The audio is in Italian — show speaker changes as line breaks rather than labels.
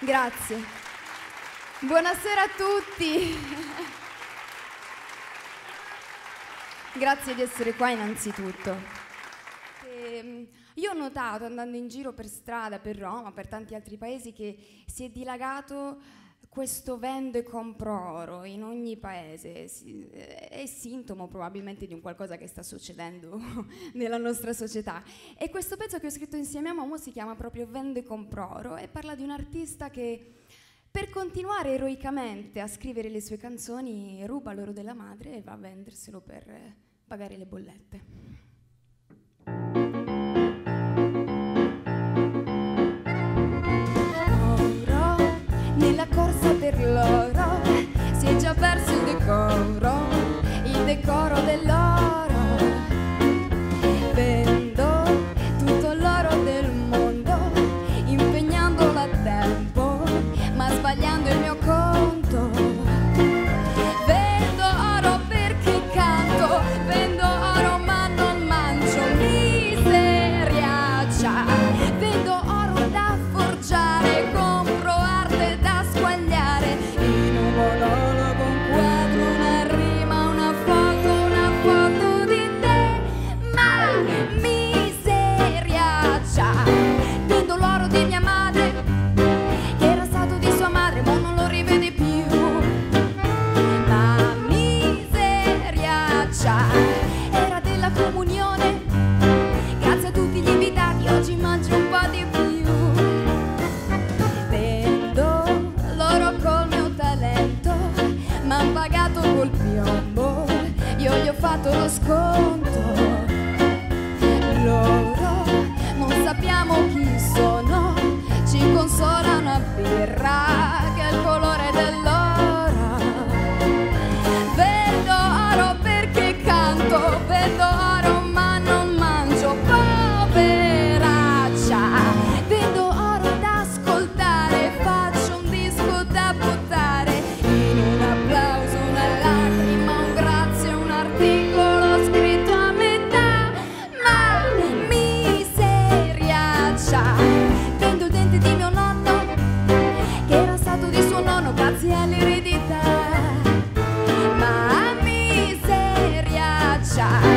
Grazie. Buonasera a tutti. Grazie di essere qua innanzitutto. Io ho notato, andando in giro per strada, per Roma, per tanti altri paesi, che si è dilagato questo vendo e compro oro in ogni paese. È sintomo probabilmente di un qualcosa che sta succedendo nella nostra società. E questo pezzo che ho scritto insieme a Momo si chiama proprio Vendo e compro oro e parla di un artista che, per continuare eroicamente a scrivere le sue canzoni, ruba l'oro della madre e va a venderselo per pagare le bollette. Oro, nella corsa per l'oro, si è già perso il decoro dell'oro. Vendo tutto l'oro del mondo, impegnandolo a tempo, ma sbagliando il mio conto. Vendo oro perché canto, vendo oro ma non mangio miseriaccia. Vendo oro da forgiare, compro arte da squagliare. In un monologo, un quadro, una rima, una foto di te. Ma miseriaccia. Vendo l'oro di mia madre, che era stato di sua madre, ma non lo rivede più. Ma miseriaccia, era della comunione. Grazie a tutti gli invitati, oggi mangio un po' di più. Vendo l'oro col mio talento, m'han pagato col piombo, io gli ho fatto lo sconto. Loro non sappiamo chi sono, ci consolano a birra, che è il colore dell'oro. Vendo oro perché canto, vendo oro ma non mangio poveraccia. Vendo oro da ascoltare, faccio un disco da buttare. In un applauso, una lacrima, un grazie, un articolo scritto a metà. Ma miseriaccia. Vendo il dente di mio nonno, che era stato di suo nonno grazie all'eredità. Ma miseriaccia.